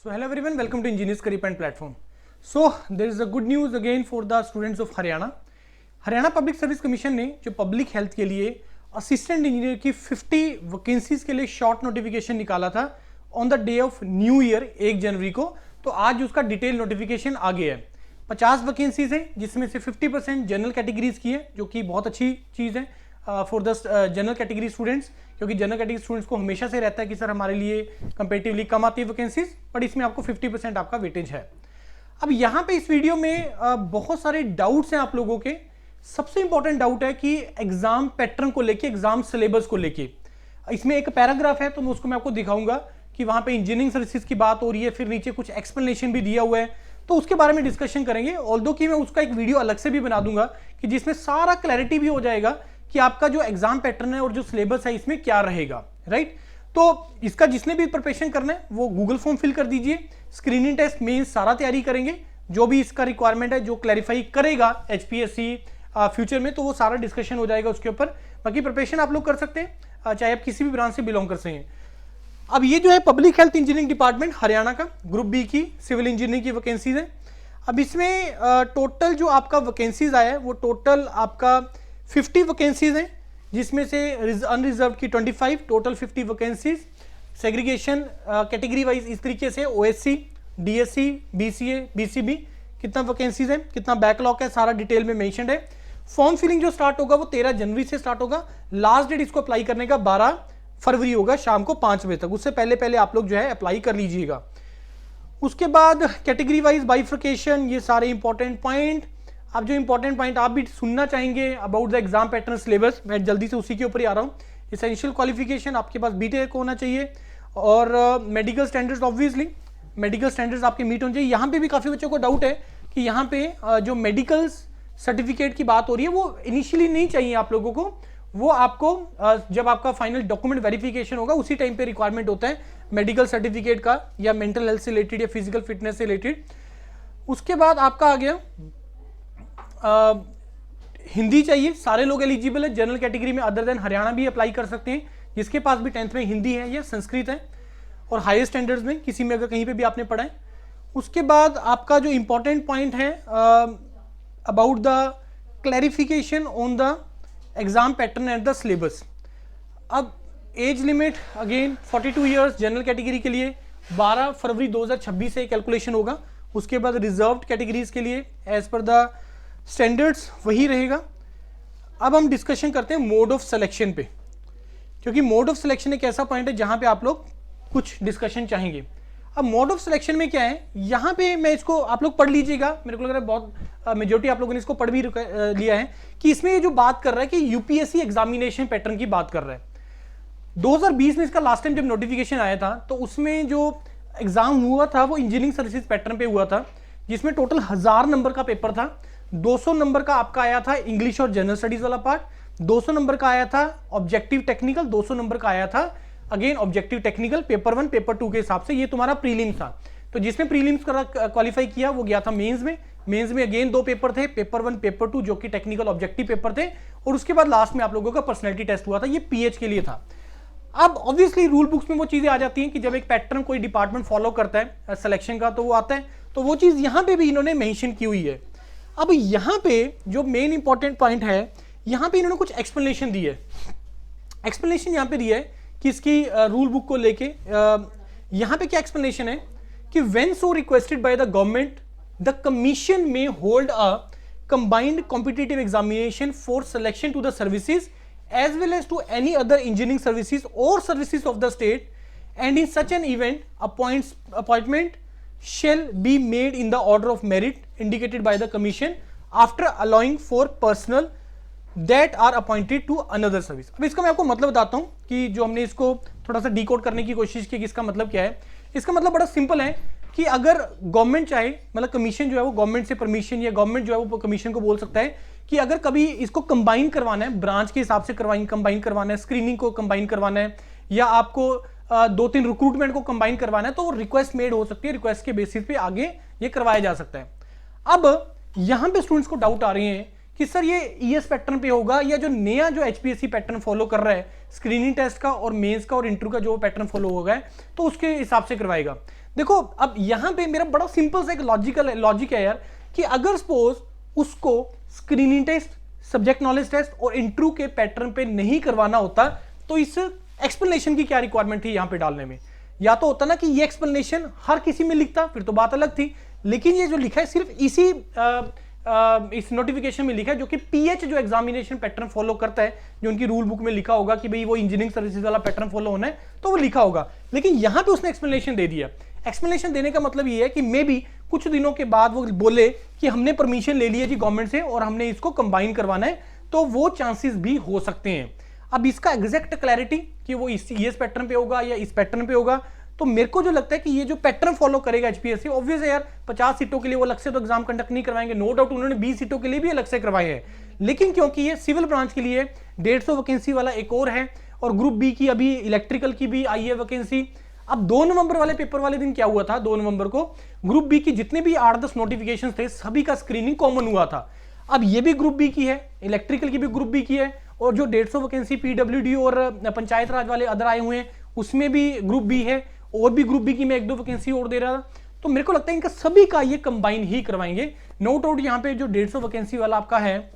So hello everyone, welcome to Engineers Career Point platform. So there is a good news again for the students of Haryana. Haryana public service commission ने जो public health के लिए assistant engineer की 50 vacancies के लिए short notification निकाला था on the day of new year 1 जनवरी को. तो आज उसका डिटेल नोटिफिकेशन आ गया है. 50 वैकेंसीज है जिसमें से 50% जनरल कैटेगरीज की है, जो कि बहुत अच्छी चीज़ है for the general category students, क्योंकि जनरल कैटेगरी स्टूडेंट्स को हमेशा से रहता है कि सर हमारे लिए कंपेरेटिवली कम आती है वैकेंसीज, बट इसमें आपको 50% आपका वेटेज है. अब यहाँ पे इस वीडियो में बहुत सारे डाउट्स हैं आप लोगों के. सबसे इंपॉर्टेंट डाउट है कि एग्जाम पैटर्न को लेके, एग्जाम सिलेबस को लेके. इसमें एक पैराग्राफ है तो मैं उसको मैं आपको दिखाऊंगा कि वहां पे इंजीनियरिंग सर्विसेज की बात हो रही है, फिर नीचे कुछ एक्सप्लेनेशन भी दिया हुआ है, तो उसके बारे में डिस्कशन करेंगे. ऑल्दो कि मैं उसका एक वीडियो अलग से भी बना दूंगा कि जिसमें सारा क्लैरिटी भी हो जाएगा कि आपका जो एग्जाम पैटर्न है और जो सिलेबस है इसमें क्या रहेगा, राइट. तो इसका जिसने भी प्रिपरेशन करना है वो गूगल फॉर्म फिल कर दीजिए. स्क्रीनिंग टेस्ट मेंस सारा तैयारी करेंगे, जो भी इसका रिक्वायरमेंट है, जो क्लैरिफाई करेगा एचपीएससी फ्यूचर में, तो वो सारा डिस्कशन हो जाएगा उसके ऊपर. बाकी प्रिपरेशन आप लोग कर सकते हैं, चाहे आप किसी भी ब्रांच से बिलोंग कर सकें. अब ये जो है public health engineering department Haryana का ग्रुप बी की सिविल इंजीनियरिंग की वैकेंसीज है. अब इसमें टोटल जो आपका वैकेंसीज आया है वो टोटल आपका 50 वैकेंसीज हैं, जिसमें से अनरिजर्व की 25, total 50 vacancies. Segregation category wise इस तरीके से ओएससी, डीएससी, बीसीए, बीसीबी, कितना वैकेंसीज है, कितना बैकलॉग है, सारा डिटेल में मेंशन्ड है. फॉर्म फिलिंग जो स्टार्ट होगा वो 13 जनवरी से स्टार्ट होगा. लास्ट डेट इसको अप्लाई करने का 12 फरवरी होगा शाम को 5 बजे तक. उससे पहले पहले आप लोग जो है अप्लाई कर लीजिएगा. उसके बाद कैटेगरी वाइज बाइफर्केशन, ये सारे इंपॉर्टेंट पॉइंट. अब जो इंपॉर्टेंट पॉइंट आप भी सुनना चाहेंगे about the exam pattern syllabus, मैं जल्दी से उसी के ऊपर ही आ रहा हूँ. एसेंशियल क्वालिफिकेशन आपके पास बीटेक होना चाहिए और medical standards, obviously medical standards आपके मीट होने चाहिए. यहाँ पे भी काफ़ी बच्चों को डाउट है कि यहाँ पे जो मेडिकल सर्टिफिकेट की बात हो रही है वो इनिशियली नहीं चाहिए आप लोगों को. वो आपको जब आपका फाइनल डॉक्यूमेंट वेरिफिकेशन होगा उसी टाइम पे रिक्वायरमेंट होता है मेडिकल सर्टिफिकेट का, या मेंटल हेल्थ से रिलेटेड या फिजिकल फिटनेस से रिलेटेड. उसके बाद आपका आ गया हिंदी चाहिए. सारे लोग एलिजिबल है जनरल कैटेगरी में, अदर देन हरियाणा भी अप्लाई कर सकते हैं जिसके पास भी 10th में हिंदी है या संस्कृत है, और हायर स्टैंडर्ड्स में किसी में अगर कहीं पे भी आपने पढ़ा है. उसके बाद आपका जो इंपॉर्टेंट पॉइंट है about the clarification on the exam pattern and the syllabus. अब age limit again 42 years general category के लिए 12 फरवरी 2026 से कैलकुलेशन होगा. उसके बाद रिजर्व्ड कैटेगरीज के लिए एज पर द स्टैंडर्ड्स वही रहेगा. अब हम डिस्कशन करते हैं मोड ऑफ सिलेक्शन पे, क्योंकि मोड ऑफ सिलेक्शन एक ऐसा पॉइंट है जहां पे आप लोग कुछ डिस्कशन चाहेंगे. अब मोड ऑफ सिलेक्शन में क्या है, यहाँ पे मैं इसको आप लोग पढ़ लीजिएगा. मेरे को लग रहा है बहुत मेजोरिटी आप लोगों ने इसको पढ़ भी लिया है कि इसमें ये जो बात कर रहा है कि यूपीएससी एग्जामिनेशन पैटर्न की बात कर रहा है. 2020 में इसका लास्ट टाइम जब नोटिफिकेशन आया था तो उसमें जो एग्जाम हुआ था वो इंजीनियरिंग सर्विसेज पैटर्न पे हुआ था, जिसमें टोटल 1000 नंबर का पेपर था. 200 नंबर का आपका आया था इंग्लिश और जनरल स्टडीज वाला पार्ट, 200 नंबर का आया था ऑब्जेक्टिव टेक्निकल, 200 नंबर का आया था again objective technical. Paper 1 paper 2 के हिसाब से ये तुम्हारा प्रीलिम्स था. तो जिसमें प्रीलिम्स क्वालिफाई किया वो गया था मेंस में. मेंस में अगेन 2 पेपर थे, पेपर 1 पेपर 2, जो कि टेक्निकल ऑब्जेक्टिव पेपर थे, और उसके बाद लास्ट में आप लोगों का पर्सनैलिटी टेस्ट हुआ था, ये पीएच के लिए था. अब ऑब्वियसली रूल बुक्स में वो चीजें आ जाती हैं कि जब एक पैटर्न कोई डिपार्टमेंट फॉलो करता है सिलेक्शन का तो वो आता है, तो वो चीज यहां पे भी इन्होंने मेंशन की हुई है. अब यहां पे जो मेन इंपॉर्टेंट पॉइंट है, यहां पे इन्होंने कुछ एक्सप्लेनेशन दी है. एक्सप्लेनेशन यहां पे दी है कि इसकी रूल बुक को लेके यहां पे क्या एक्सप्लेनेशन है कि when so requested by the government the commission may hold a combined competitive examination for selection to the services as well as to any other engineering services or services of the state, and in such an event appointment shall be made in the order of merit indicated by the commission after allowing for personnel that are appointed to another service. अब इसका मैं आपको मतलब बताता हूं कि जो हमने इसको थोड़ा सा डिकोड करने की कोशिश की कि इसका मतलब क्या है. इसका मतलब बड़ा सिंपल है कि अगर गवर्नमेंट चाहे, मतलब कमीशन जो है वो गवर्नमेंट से परमिशन, या गवर्नमेंट जो है वो कमीशन को बोल सकता है कि अगर कभी इसको कंबाइन करवाना है, ब्रांच के हिसाब से कंबाइन करवाना है, स्क्रीनिंग को कंबाइन करवाना है, या आपको 2-3 रिक्रूटमेंट को कंबाइन करवाना है, तो रिक्वेस्ट मेड हो सकती है. रिक्वेस्ट के बेसिस पे आगे ये करवाया जा सकता है. अब यहां पे स्टूडेंट्स को डाउट आ रही है कि सर ये ईएस पैटर्न पे होगा या जो नया जो एचपीएससी पैटर्न फॉलो कर रहा है स्क्रीनिंग टेस्ट का और मेंस का और इंटरव्यू का जो पैटर्न फॉलो होगा तो उसके हिसाब से करवाएगा. देखो अब यहां पे मेरा बड़ा सिंपल सा एक लॉजिक है यार, कि अगर सपोज उसको screening test, subject knowledge test और इंटरव्यू के पैटर्न पे नहीं करवाना होता, तो इस एक्सप्लेनेशन की क्या रिक्वायरमेंट थी यहां पे डालने में? या तो होता ना कि ये एक्सप्लेनेशन हर किसी में लिखता, फिर तो बात अलग थी। लेकिन ये जो लिखा है सिर्फ इसी इस नोटिफिकेशन में लिखा है, जो कि पीएच जो एग्जामिनेशन पैटर्न फॉलो करता है, जो उनकी रूल बुक में लिखा होगा कि भाई वो इंजीनियरिंग सर्विसेज वाला पैटर्न फॉलो होना है, तो वो लिखा होगा। लेकिन यहां पे उसने एक्सप्लेनेशन दे दिया। एक्सप्लेनेशन देने का मतलब ये है कि मे बी कुछ दिनों के बाद वो बोले कि हमने परमिशन ले ली है जी गवर्नमेंट से और हमने इसको कंबाइन करवाना है, तो वो चांसेस भी हो सकते हैं। अब इसका एग्जैक्ट क्लैरिटी कि वो इस पैटर्न पे होगा या इस पैटर्न पे होगा, तो मेरे को जो लगता है कि ये जो पैटर्न फॉलो करेगा एचपीएससी, ऑब्वियस है यार 50 सीटों के लिए वो अलग से तो एग्जाम कंडक्ट नहीं करवाएंगे, नो डाउट उन्होंने 20 सीटों के लिए भी अलग से करवाए हैं। लेकिन क्योंकि ये सिविल ब्रांच के लिए 150 वैकेंसी वाला एक और है, और ग्रुप बी की अभी इलेक्ट्रिकल की भी आई है वैकेंसी। अब 2 नवंबर वाले पेपर वाले दिन क्या हुआ था, 2 नवंबर को ग्रुप बी की जितने भी 8-10 नोटिफिकेशन थे सभी का स्क्रीनिंग कॉमन हुआ था। अब ये भी ग्रुप बी की है, इलेक्ट्रिकल की भी ग्रुप बी की है, और जो 150 वैकेंसी पीडब्ल्यूडी और पंचायत राज वाले अदर आए हुए हैं उसमें भी ग्रुप बी है, और भी ग्रुप बी की मैं 1-2 वैकेंसी और दे रहा था। तो मेरे को लगता है इनका सभी का ये कंबाइन ही करवाएंगे। नो डाउट यहाँ पे जो 150 वैकेंसी वाला आपका है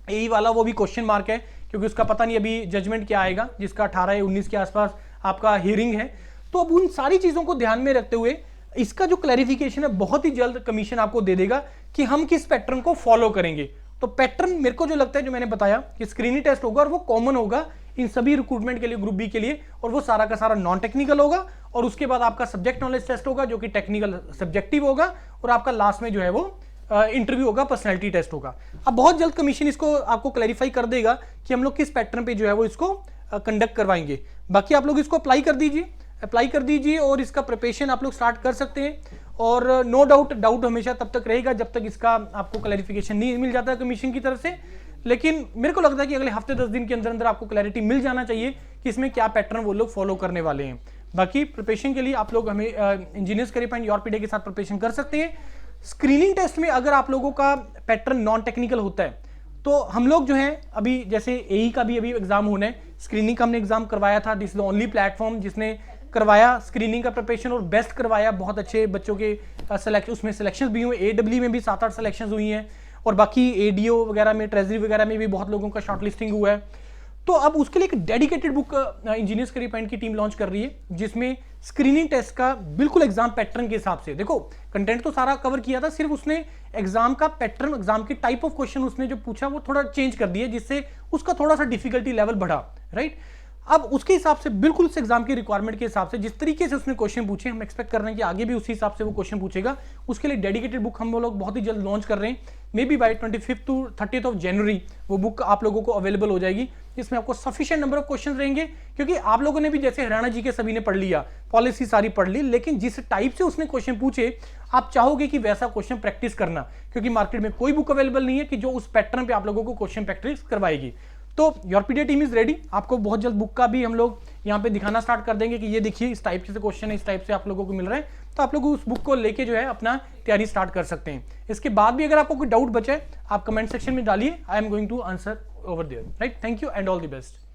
एई वाला, वो भी क्वेश्चन मार्क है, क्योंकि उसका पता नहीं अभी जजमेंट क्या आएगा, जिसका 18 या 19 के आसपास आपका हियरिंग है। तो अब उन सारी चीजों को ध्यान में रखते हुए इसका जो क्लैरिफिकेशन है बहुत ही जल्द कमीशन आपको दे देगा कि हम किस पैटर्न को फॉलो करेंगे। तो पैटर्न मेरे को जो लगता है, जो मैंने बताया कि स्क्रीनिंग टेस्ट होगा और वो कॉमन होगा इन सभी रिक्रूटमेंट के लिए, ग्रुप बी के लिए, और वो सारा का सारा नॉन टेक्निकल होगा, और उसके बाद आपका सब्जेक्ट नॉलेज टेस्ट होगा जो कि टेक्निकल सब्जेक्टिव होगा, और आपका लास्ट में जो है वो इंटरव्यू होगा, पर्सनैलिटी टेस्ट होगा। अब बहुत जल्द कमीशन इसको आपको क्लैरिफाई कर देगा कि हम लोग किस पैटर्न पे जो है वो इसको कंडक्ट करवाएंगे। बाकी आप लोग इसको अप्लाई कर दीजिए और इसका प्रिपरेशन आप लोग स्टार्ट कर सकते हैं। और नो डाउट हमेशा तब तक रहेगा जब तक इसका आपको क्लैरिफिकेशन नहीं मिल जाता है कमीशन की तरफ से। लेकिन मेरे को लगता है कि अगले हफ्ते 10 दिन के अंदर अंदर आपको क्लैरिटी मिल जाना चाहिए कि इसमें क्या पैटर्न वो लोग फॉलो करने वाले हैं। बाकी प्रिपरेशन के लिए आप लोग हमें इंजीनियर्स करियर पॉइंट योरपीडीए के साथ प्रिपरेशन कर सकते हैं। स्क्रीनिंग टेस्ट में अगर आप लोगों का पैटर्न नॉन टेक्निकल होता है, तो हम लोग जो है अभी जैसे एई का भी अभी एग्जाम होना है, स्क्रीनिंग का हमने एग्जाम करवाया था, this is the only platform जिसने करवाया स्क्रीनिंग का प्रिपरेशन और बेस्ट करवाया। बहुत अच्छे बच्चों के उसमें सिलेक्शन भी हुए, एडब्ल्यू में भी 7-8 सिलेक्शन हुई हैं, और बाकी एडीओ वगैरह में, ट्रेजरी वगैरह में भी बहुत लोगों का शॉर्टलिस्टिंग हुआ है। तो अब उसके लिए एक dedicated book engineers career point की टीम लॉन्च कर रही है, जिसमें स्क्रीनिंग टेस्ट का बिल्कुल एग्जाम पैटर्न के हिसाब से, देखो कंटेंट तो सारा कवर किया था, सिर्फ उसने एग्जाम का पैटर्न, एग्जाम की टाइप ऑफ क्वेश्चन उसने जो पूछा वो थोड़ा चेंज कर दिया, जिससे उसका थोड़ा सा डिफिकल्टी लेवल बढ़ा, राइट। अब उसके हिसाब से बिल्कुल उस एग्जाम की रिक्वायरमेंट के हिसाब से जिस तरीके से उसने क्वेश्चन पूछे, हम एक्सपेक्ट कर रहे हैं कि आगे भी उसी हिसाब से वो क्वेश्चन पूछेगा। उसके लिए डेडिकेटेड बुक हम लोग बहुत ही जल्द लॉन्च कर रहे हैं, मे बी बाय 25 to 30 जनवरी वो बुक आप लोगों को अवेलेबल हो जाएगी, जिसमें आपको सफिशिएंट नंबर ऑफ क्वेश्चन रहेंगे। क्योंकि आप लोगों ने भी जैसे हरियाणा जी के सभी ने पढ़ लिया, पॉलिसी सारी पढ़ ली, लेकिन जिस टाइप से उसने क्वेश्चन पूछे आप चाहोगे कि वैसा क्वेश्चन प्रैक्टिस करना, क्योंकि मार्केट में कोई बुक अवेलेबल नहीं है कि जो उस पैटर्न पे आप लोगों को क्वेश्चन प्रैक्टिस करवाएगी। तो योरपीडीए टीम इज रेडी। आपको बहुत जल्द बुक का भी हम लोग यहाँ पे दिखाना स्टार्ट कर देंगे कि ये देखिए इस टाइप से क्वेश्चन है, इस टाइप से आप लोगों को मिल रहा है, तो आप लोग उस बुक को लेके जो है अपना तैयारी स्टार्ट कर सकते हैं। इसके बाद भी अगर आपको कोई डाउट बचे आप कमेंट सेक्शन में डालिए, I am going to answer over there, right. Thank you and all the best.